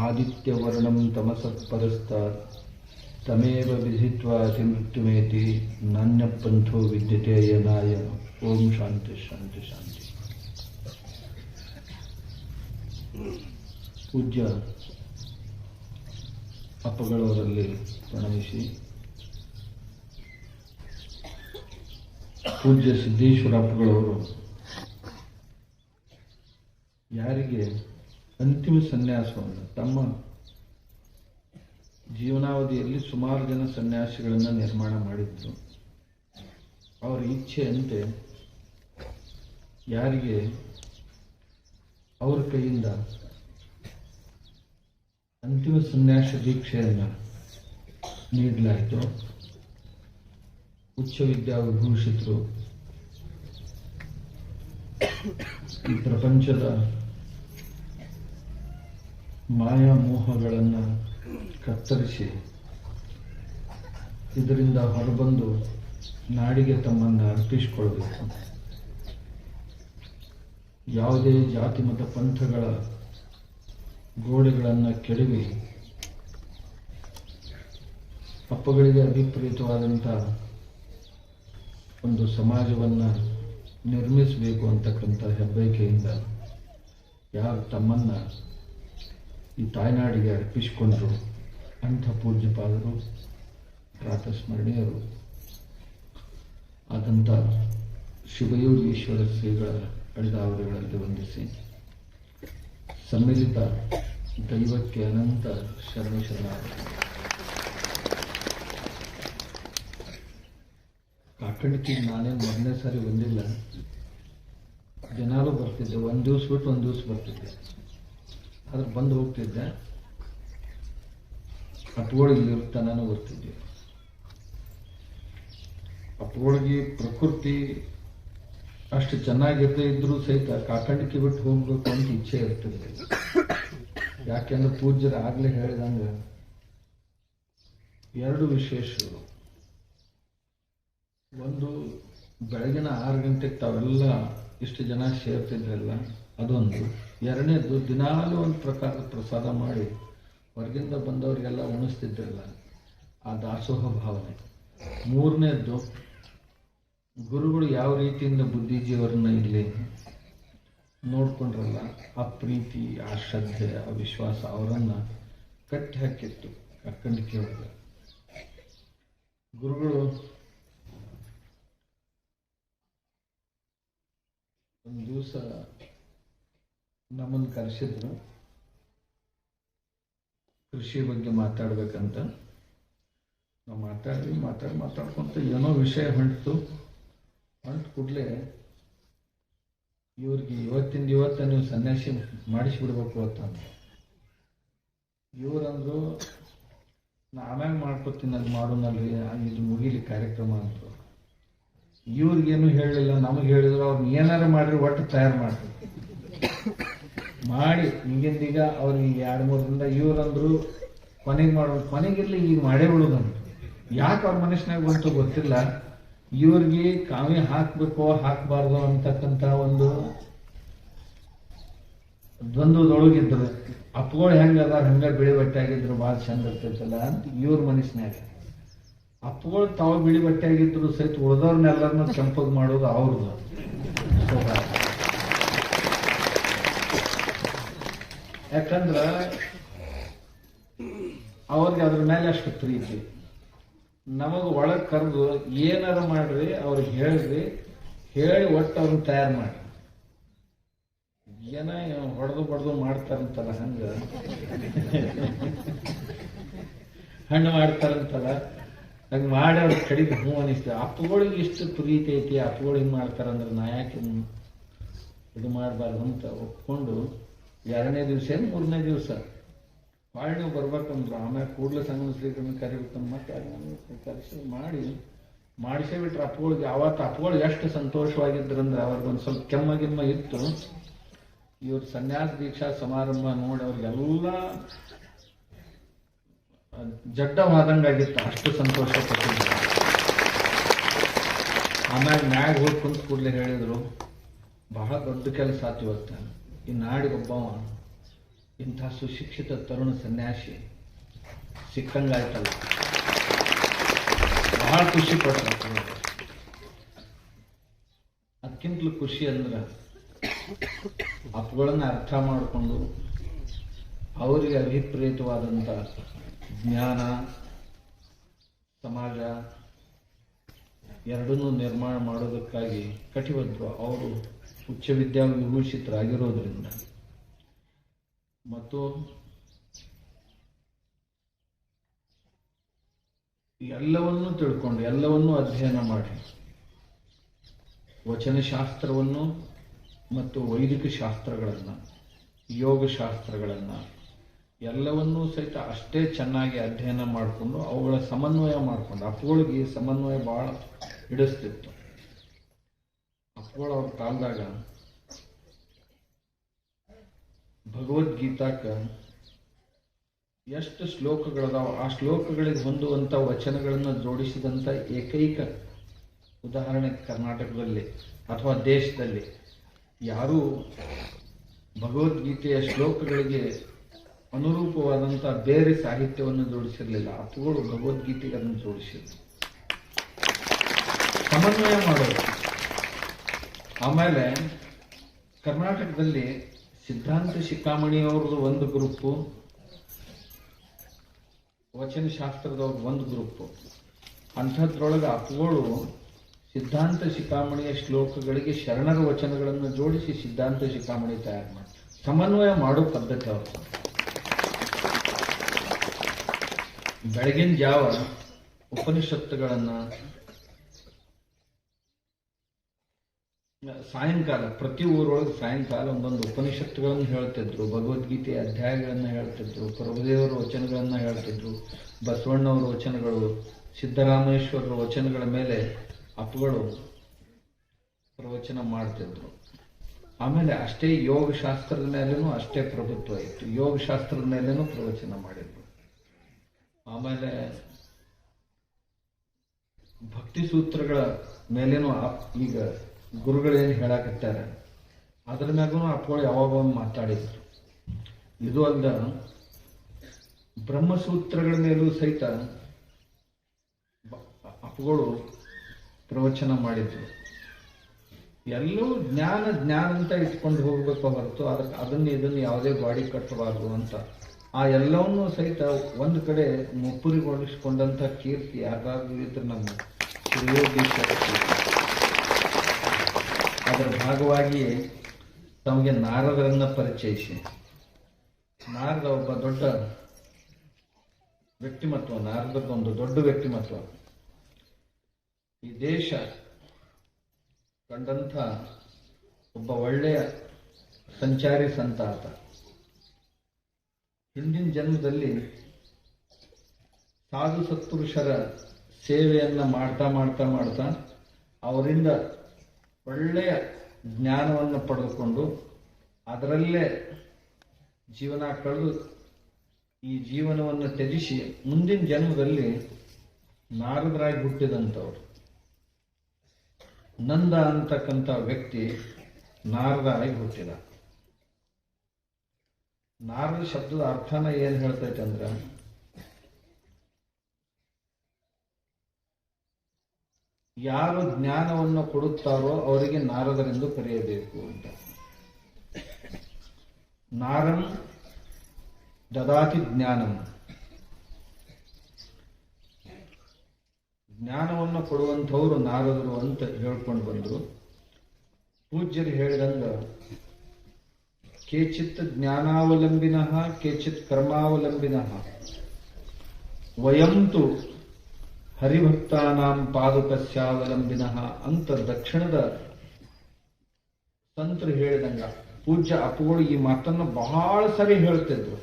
ಆದಿತ್ಯವರ್ಣಂ ತಮಸಃ ಪರಸ್ತಾತ್ ತಮೇವ ವಿಧಿತ್ವಾ ಅತಿಮೃತ್ಯುಮೇತಿ ನಾಣ್ಯಪಂಥೋ ವಿದ್ಯತೆ ಅಯನಾಯ. ಓಂ ಶಾಂತಿ ಶಾಂತಿ ಶಾಂತಿ. ಪೂಜ್ಯ ಅಪ್ಪಗಳವರಲ್ಲಿ ಪ್ರಣಮಿಸಿ, ಪೂಜ್ಯ ಸಿದ್ದೇಶ್ವರ ಅಪ್ಪಗಳವರು ಯಾರಿಗೆ ಅಂತಿಮ ಸನ್ಯಾಸವನ್ನು ತಮ್ಮ ಜೀವನಾವಧಿಯಲ್ಲಿ ಸುಮಾರು ಜನ ಸನ್ಯಾಸಿಗಳನ್ನು ನಿರ್ಮಾಣ ಮಾಡಿದ್ರು, ಅವರ ಇಚ್ಛೆಯಂತೆ ಯಾರಿಗೆ ಅವರ ಕೈಯಿಂದ ಅಂತಿಮ ಸನ್ಯಾಸ ದೀಕ್ಷೆಯನ್ನು ನೀಡಲಾಯಿತು, ಉಚ್ಚ ವಿದ್ಯಾವಿಭೂಷಿತರು ಈ ಪ್ರಪಂಚದ ಮಾಯಾ ಮೋಹಗಳನ್ನು ಕತ್ತರಿಸಿ ಇದರಿಂದ ಹೊರಬಂದು ನಾಡಿಗೆ ತಮ್ಮನ್ನು ಅರ್ಪಿಸಿಕೊಳ್ಳಬೇಕು. ಯಾವುದೇ ಜಾತಿ ಮತ ಪಂಥಗಳ ಗೋಡೆಗಳನ್ನು ಕೆಡವಿ ಅಪ್ಪಗಳಿಗೆ ಅಭಿಪ್ರೇತವಾದಂಥ ಒಂದು ಸಮಾಜವನ್ನು ನಿರ್ಮಿಸಬೇಕು ಅಂತಕ್ಕಂಥ ಹೆಬ್ಬಯಕೆಯಿಂದ ಯಾರು ತಮ್ಮನ್ನು ಈ ತಾಯ್ನಾಡಿಗೆ ಅರ್ಪಿಸಿಕೊಂಡರು ಅಂಥ ಪೂಜ್ಯಪಾದರು, ಪ್ರಾತಸ್ಮರಣೀಯರು ಆದಂಥ ಶಿವಯೋಗೀಶ್ವರ ಶ್ರೀಗಳ ಅಡಿದಾವರೆಗಳಲ್ಲಿ ವಂದಿಸಿ, ಸಮ್ಮಿಲಿತ ದೈವಕ್ಕೆ ಅನಂತ ಶರಣಾರ್ಥಿ. ಕಾಕಣಿಕೆಗೆ ನಾನೇನು ಮೊದಲನೇ ಸಾರಿ ಬಂದಿಲ್ಲ, ಜನರು ಬರ್ತಿದ್ದೆ, ಒಂದು ದಿವಸ ಬಿಟ್ಟು ಒಂದು ದಿವಸ ಬರ್ತಿದ್ದೆ, ಆದ್ರೆ ಬಂದು ಹೋಗ್ತಿದ್ದೆ. ಅಪ್ಪಗಳಿಗೆ ನಾನು ಬರ್ತಿದ್ದೆ. ಅಪ್ಪಗಳಿಗೆ ಪ್ರಕೃತಿ ಅಷ್ಟು ಚೆನ್ನಾಗಿರ್ತಾ ಇದ್ರೂ ಸಹಿತ ಕಾಕಣಿಕೆ ಬಿಟ್ಟು ಹೋಗ್ಬೇಕು ಅಂತ ಇಚ್ಛೆ ಇರ್ತಿರ್ಲಿಲ್ಲ. ಯಾಕೆಂದ್ರೆ ಪೂಜ್ಯರು ಆಗ್ಲೇ ಹೇಳಿದಂಗ ಎರಡು ವಿಶೇಷಗಳು. ಒಂದು, ಬೆಳಗಿನ 6 ಗಂಟೆಗೆ ತಾವೆಲ್ಲ ಇಷ್ಟು ಜನ ಸೇರ್ತಿದ್ರಲ್ಲ ಅದೊಂದು. ಎರಡನೇದು, ದಿನಾಲೂ ಒಂದು ಪ್ರಕಾರದ ಪ್ರಸಾದ ಮಾಡಿ ಹೊರಗಿಂದ ಬಂದವರಿಗೆಲ್ಲ ಉಣಿಸ್ತಿದ್ರಲ್ಲ ಆ ದಾಸೋಹ ಭಾವನೆ. ಮೂರನೇದ್ದು, ಗುರುಗಳು ಯಾವ ರೀತಿಯಿಂದ ಬುದ್ಧಿಜೀವರನ್ನ ಇಲ್ಲಿ ನೋಡ್ಕೊಂಡ್ರಲ್ಲ ಆ ಪ್ರೀತಿ, ಆ ಶ್ರದ್ಧೆ, ಆ ವಿಶ್ವಾಸ ಅವರನ್ನ ಕಟ್ಟಿ ಹಾಕಿತ್ತು ಕಕ್ಕಣಿಕೆ ಒಳಗೆ. ಗುರುಗಳು ಒಂದು ದಿವಸ ನಮ್ಮನ್ನು ಕರೆಸಿದ್ರು ಕೃಷಿ ಬಗ್ಗೆ ಮಾತಾಡ್ಬೇಕಂತ. ನಾವು ಮಾತಾಡ್ಕೊಂತ ಏನೋ ವಿಷಯ ಹೊಂಟು ಕೂಡಲೇ ಇವ್ರಿಗೆ ಇವತ್ತ ನೀವು ಸನ್ಯಾಸಿ ಮಾಡಿಸಿಬಿಡ್ಬೇಕು ಅಂತ. ಇವ್ರಂದ್ರು ನಾ ಆಮ್ಯಾಗ ಮಾಡ್ಕೊತೀನಿ, ಅದು ಮಾಡೋನಲ್ರಿ, ಇದು ಮುಗಿಲಿ ಕಾರ್ಯಕ್ರಮ ಅಂದರು. ಇವ್ರಿಗೇನು ಹೇಳಲಿಲ್ಲ, ನಮಗೆ ಹೇಳಿದ್ರು ಅವ್ರನ್ನ ಏನಾರು ಮಾಡ್ರಿ ಒಟ್ಟು ತಯಾರು ಮಾಡ್ತಾರೆ ಮಾಡಿ ಈಗಿಂದೀಗ ಅವ್ರಿಗೆ 2-3 ದಿನದ ಇವ್ರಂದ್ರು ಕೊನೆಗೆ ಮಾಡೋದು, ಕೊನೆಗಿರ್ಲಿ ಈಗ ಮಾಡೇ ಬಿಡೋದಂತ. ಯಾಕೆ ಅವ್ರ ಮನುಷ್ಯನಾಗ ಬಂತು ಗೊತ್ತಿಲ್ಲ. ಇವ್ರಿಗೆ ಕಾವಿ ಹಾಕ್ಬೇಕೋ ಹಾಕಬಾರ್ದು ಅಂತಕ್ಕಂಥ ಒಂದು ದ್ವಂದ್ವದೊಳಗಿದ್ರು. ಅಪ್ಪಗಳು ಹೆಂಗದ ಹಂಗ ಬಿಳಿ ಬಟ್ಟೆ ಆಗಿದ್ರು ಭಾಳ ಚಂದ ಇರ್ತೈತಲ್ಲ ಅಂತ ಇವ್ರ ಮನುಷ್ಯನಾಗ. ಅಪ್ಪಗಳು ತಾವು ಬಿಳಿ ಬಟ್ಟೆ ಆಗಿದ್ರು ಸಹಿತ ಉಳಿದವ್ರನ್ನೆಲ್ಲರನ್ನೂ ಕೆಂಪಗೆ ಮಾಡೋದು ಅವ್ರದ್ದು ಸ್ವಭಾವ. ಯಾಕಂದ್ರ ಅವ್ರಿಗೆ ಅದ್ರ ಮೇಲೆ ಅಷ್ಟು ಪ್ರೀತಿ. ನಮಗೆ ಒಳಗೆ ಕರೆದು ಏನಾರು ಮಾಡ್ರಿ ಅವ್ರಿಗೆ ಹೇಳ್ರಿ, ಹೇಳಿ ಒಟ್ಟು ಅವ್ರನ್ನ ತಯಾರು ಮಾಡಿ. ಏನ ಹೊಡೆದು ಮಾಡ್ತಾರಂತಲ್ಲ ಹಣ್ಣು ಮಾಡ್ತಾರಂತಲ್ಲ ಹಂಗೆ ಮಾಡಿ ಅವ್ರ ಕಡಿಗೆ ಹ್ಞೂ ಅನಿಸ್ತೇವೆ. ಅಪ್ಪಗಳಿಗೆ ಇಷ್ಟು ಪ್ರೀತಿ ಐತಿ, ಅಪ್ಪಗಳು ಹಿಂಗೆ ಮಾಡ್ತಾರಂದ್ರೆ ನಾ ಯಾಕೆ ಇದು ಮಾಡಬಾರ್ದು ಅಂತ ಒಪ್ಕೊಂಡು 2ನೇ ದಿವಸ 3ನೇ ದಿವಸ ಭಾಳ ನೀವು ಬರ್ಬೇಕಂದ್ರು. ಆಮೇಲೆ ಕೂಡಲೇ ಸಂಗಮ ಶ್ರೀಗಳನ್ನ ಕರಿಬೇಕಂದು ಮತ್ತೆ ಕರೆಸಿ ಮಾಡಿಸೇ ಬಿಟ್ರೆ ಅಪ್ಪಗಳಿಗೆ. ಅವತ್ತು ಅಪ್ಪಗಳು ಎಷ್ಟು ಸಂತೋಷವಾಗಿದ್ರಂದ್ರೆ ಅವ್ರಿಗೊಂದು ಸ್ವಲ್ಪ ಕೆಮ್ಮಗಿಮ್ಮ ಇತ್ತು. ಇವ್ರ ಸನ್ಯಾಸ ದೀಕ್ಷಾ ಸಮಾರಂಭ ನೋಡಿ ಅವ್ರಿಗೆಲ್ಲ ಜಡ್ಡವಾದಂಗಾಗಿತ್ತು, ಅಷ್ಟು ಸಂತೋಷ ಪಟ್ಟಿದ್ರು. ಆಮ್ಯಾಗ ಮ್ಯಾಗ ಹೋಗಿ ಕುಂತ ಕೂಡಲೇ ಹೇಳಿದ್ರು, ಬಹಳ ದೊಡ್ಡ ಕೆಲಸ ಆತು ಇವತ್ತು. ಈ ನಾಡಿಗೊಬ್ಬವ ಇಂಥ ಸುಶಿಕ್ಷಿತ ತರುಣ ಸನ್ಯಾಸಿ ಸಿಕ್ಕಂಗಾಯ್ತಲ್ಲ, ಬಹಳ ಖುಷಿ ಪಡ್ತಾರೆ. ಅದಕ್ಕಿಂತಲೂ ಖುಷಿ ಅಂದ್ರೆ ಅವುಗಳನ್ನ ಅರ್ಥ ಮಾಡಿಕೊಂಡು ಅವರಿಗೆ ಅಭಿಪ್ರೇತವಾದಂಥ ಜ್ಞಾನ ಸಮಾಜ ಎರಡನ್ನೂ ನಿರ್ಮಾಣ ಮಾಡೋದಕ್ಕಾಗಿ ಕಟಿಬದ್ಧರು. ಅವರು ಉಚ್ಚ ವಿದ್ಯಾವಿಭೂಷಿತರಾಗಿರೋದ್ರಿಂದ ಮತ್ತು ಎಲ್ಲವನ್ನೂ ತಿಳ್ಕೊಂಡು ಎಲ್ಲವನ್ನೂ ಅಧ್ಯಯನ ಮಾಡಿ ವಚನಶಾಸ್ತ್ರವನ್ನು ಮತ್ತು ವೈದಿಕ ಶಾಸ್ತ್ರಗಳನ್ನು, ಯೋಗಶಾಸ್ತ್ರಗಳನ್ನು ಎಲ್ಲವನ್ನೂ ಸಹಿತ ಅಷ್ಟೇ ಚೆನ್ನಾಗಿ ಅಧ್ಯಯನ ಮಾಡಿಕೊಂಡು ಅವುಗಳ ಸಮನ್ವಯ ಮಾಡಿಕೊಂಡು, ಅಪ್ಪುಗಳಿಗೆ ಸಮನ್ವಯ ಭಾಳ ಹಿಡಿಸ್ತಿತ್ತು. ಅಪ್ಪುಗಳು ಅವ್ರ ಕಾಲದಾಗ ಭಗವದ್ಗೀತಾಕ ಎಷ್ಟು ಶ್ಲೋಕಗಳದಾವ, ಆ ಶ್ಲೋಕಗಳಿಗೆ ಹೊಂದುವಂಥ ವಚನಗಳನ್ನು ಜೋಡಿಸಿದಂಥ ಏಕೈಕ ಉದಾಹರಣೆ ಕರ್ನಾಟಕದಲ್ಲಿ ಅಥವಾ ದೇಶದಲ್ಲಿ ಯಾರೂ ಭಗವದ್ಗೀತೆಯ ಶ್ಲೋಕಗಳಿಗೆ ಅನುರೂಪವಾದಂಥ ಬೇರೆ ಸಾಹಿತ್ಯವನ್ನು ಜೋಡಿಸಿರಲಿಲ್ಲ. ಅಪ್ಪುಗಳು ಭಗವದ್ಗೀತೆಗೆ ಅದನ್ನು ಜೋಡಿಸಿದ್ರು, ಸಮನ್ವಯ ಮಾಡೋದು. ಆಮೇಲೆ ಕರ್ನಾಟಕದಲ್ಲಿ ಸಿದ್ಧಾಂತ ಶಿಖಾಮಣಿಯವ್ರದ್ದು ಒಂದು ಗ್ರೂಪು, ವಚನಶಾಸ್ತ್ರದವ್ರದ್ದು ಒಂದು ಗ್ರೂಪು. ಅಂಥದ್ರೊಳಗೆ ಅಪ್ಪುಗಳು ಸಿದ್ಧಾಂತ ಶಿಖಾಮಣಿಯ ಶ್ಲೋಕಗಳಿಗೆ ಶರಣರ ವಚನಗಳನ್ನು ಜೋಡಿಸಿ ಸಿದ್ಧಾಂತ ಶಿಖಾಮಣಿ ತಯಾರು ಮಾಡಿ ಸಮನ್ವಯ ಮಾಡೋ ಪದ್ಧತಿ ಅವರು. ಬೆಳಗಿನ ಜಾವ ಉಪನಿಷತ್ತುಗಳನ್ನು ಸಾಯಂಕಾಲ ಪ್ರತಿ ಊರೊಳಗೆ ಸಾಯಂಕಾಲ ಒಂದೊಂದು ಉಪನಿಷತ್ತುಗಳನ್ನು ಹೇಳ್ತಿದ್ರು, ಭಗವದ್ಗೀತೆಯ ಅಧ್ಯಾಯಗಳನ್ನು ಹೇಳ್ತಿದ್ರು, ಪ್ರಭುದೇವರ ವಚನಗಳನ್ನು ಹೇಳ್ತಿದ್ರು, ಬಸವಣ್ಣವರ ವಚನಗಳು, ಸಿದ್ದರಾಮೇಶ್ವರರ ವಚನಗಳ ಮೇಲೆ ಅಪ್ಪುಗಳು ಪ್ರವಚನ ಮಾಡ್ತಿದ್ರು. ಆಮೇಲೆ ಅಷ್ಟೇ ಯೋಗಶಾಸ್ತ್ರದ ಮೇಲೇನೂ ಅಷ್ಟೇ ಪ್ರಭುತ್ವ ಇತ್ತು, ಯೋಗಶಾಸ್ತ್ರದ ಮೇಲೇನೂ ಪ್ರವಚನ ಮಾಡಿದ್ರು. ಆಮೇಲೆ ಭಕ್ತಿ ಸೂತ್ರಗಳ ಮೇಲೇನೂ ಈಗ ಗುರುಗಳೇನು ಹೇಳಾಕತ್ತಾರೆ ಅದ್ರ ಮ್ಯಾಗೂ ಅಪ್ಪುಗಳು ಯಾವಾಗ ಮಾತಾಡಿದ್ರು. ಇದು ಅಲ್ಲ, ಬ್ರಹ್ಮಸೂತ್ರಗಳ ಮೇಲೂ ಸಹಿತ ಅಪ್ಪುಗಳು ಪ್ರವಚನ ಮಾಡಿದ್ರು. ಎಲ್ಲವೂ ಜ್ಞಾನ ಅಂತ ಇಟ್ಕೊಂಡು ಹೋಗ್ಬೇಕು ಹೊರತು ಅದನ್ನು ಇದನ್ನು ಯಾವುದೇ ಗಾಡಿ ಕಟ್ಟಬಾರ್ದು ಅಂತ ಆ ಎಲ್ಲವನ್ನೂ ಸಹಿತ ಒಂದು ಕಡೆ ಮುಪ್ಪುರಿಗೊಳಿಸಿಕೊಂಡಂಥ ಕೀರ್ತಿ ಯಾರಾದ್ರೂ ಇದ್ರೆ ನಮ್ಮ ಶ್ರೀಯೋಗೇಶ್ವರ ಕೀರ್ತಿ. ಅದರ ಭಾಗವಾಗಿ ತಮಗೆ ನಾರದರನ್ನ ಪರಿಚಯಿಸಿ, ನಾರದ ಒಬ್ಬ ದೊಡ್ಡ ವ್ಯಕ್ತಿಮತ್ವ, ನಾರದರದೊಂದು ದೊಡ್ಡ ವ್ಯಕ್ತಿಮತ್ವ, ಈ ದೇಶ ಕಂಡಂಥ ಒಬ್ಬ ಒಳ್ಳೆಯ ಸಂಚಾರಿ ಸಂತ ಆತ. ಹಿಂದಿನ ಜನ್ಮದಲ್ಲಿ ಸಾಧು ಸತ್ಪುರುಷರ ಸೇವೆಯನ್ನ ಮಾಡ್ತಾ ಮಾಡ್ತಾ ಮಾಡ್ತಾ ಅವರಿಂದ ಒಳ್ಳೆಯ ಜ್ಞಾನವನ್ನು ಪಡೆದುಕೊಂಡು ಅದರಲ್ಲೇ ಜೀವನ ಕಳೆದು ಈ ಜೀವನವನ್ನು ತ್ಯಜಿಸಿ ಮುಂದಿನ ಜನ್ಮದಲ್ಲಿ ನಾರದರಾಗಿ ಹುಟ್ಟಿದಂಥವ್ರು. ನಂದ ಅಂತಕ್ಕಂಥ ವ್ಯಕ್ತಿ ನಾರದ ಆಗಿ ಹುಟ್ಟಿದ. ನಾರದ ಶಬ್ದದ ಅರ್ಥನ ಏನ್ ಹೇಳ್ತೈತೆ ಅಂದ್ರೆ, ಯಾರು ಜ್ಞಾನವನ್ನು ಕೊಡುತ್ತಾರೋ ಅವರಿಗೆ ನಾರದರೆಂದು ಕರೆಯಬೇಕು ಅಂತ. ನಾರಂ ದದಾತಿ ಜ್ಞಾನಂ, ಜ್ಞಾನವನ್ನು ಕೊಡುವಂಥವ್ರು ನಾರದರು ಅಂತ ಹೇಳ್ಕೊಂಡು ಬಂದರು. ಪೂಜ್ಯರು ಹೇಳಿದಂಗ ಕೇಚಿತ್ ಜ್ಞಾನಾವಲಂಬಿನಃ ಕೇಚಿತ್ ಕರ್ಮಾವಲಂಬಿನಃ ವಯಂತು ಹರಿಭಕ್ತಾನಾಂ ಪಾದುಕಸ್ಯಾವಲಂಬಿನಃ ಅಂತ ದಕ್ಷಿಣದ ಸಂತರು ಹೇಳಿದಂಗ ಪೂಜ್ಯ ಅಪ್ಪುಗಳು ಈ ಮಾತನ್ನು ಬಹಳ ಸರಿ ಹೇಳ್ತಿದ್ರು.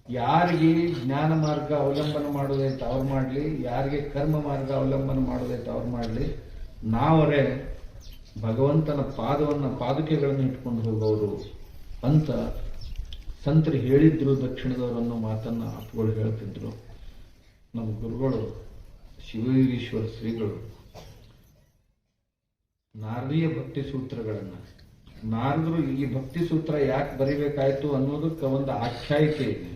ಯಾರಿಗೆ ಜ್ಞಾನ ಮಾರ್ಗ ಅವಲಂಬನೆ ಮಾಡೋದೈತೆ ಅವ್ರು ಮಾಡಲಿ, ಯಾರಿಗೆ ಕರ್ಮ ಮಾರ್ಗ ಅವಲಂಬನೆ ಮಾಡೋದೈತೆ ಅವ್ರು ಮಾಡಲಿ, ನಾವರೇ ಭಗವಂತನ ಪಾದುಕೆಗಳನ್ನು ಇಟ್ಕೊಂಡು ಹೋಗೋರು ಅಂತ ಸಂತರು ಹೇಳಿದ್ರು ದಕ್ಷಿಣದವರು ಅನ್ನೋ ಮಾತನ್ನ ಅಪ್ಪುಗಳು ಹೇಳ್ತಿದ್ರು. ನಮ್ಮ ಗುರುಗಳು ಶಿವಯೋಗೀಶ್ವರ ಶ್ರೀಗಳು ನಾರದೀಯ ಭಕ್ತಿ ಸೂತ್ರಗಳನ್ನು ನಾರದರು ಈ ಭಕ್ತಿ ಸೂತ್ರ ಯಾಕೆ ಬರಿಬೇಕಾಯ್ತು ಅನ್ನೋದಕ್ಕೆ ಒಂದು ಆಖ್ಯಾಯಿಕೆ ಇದೆ.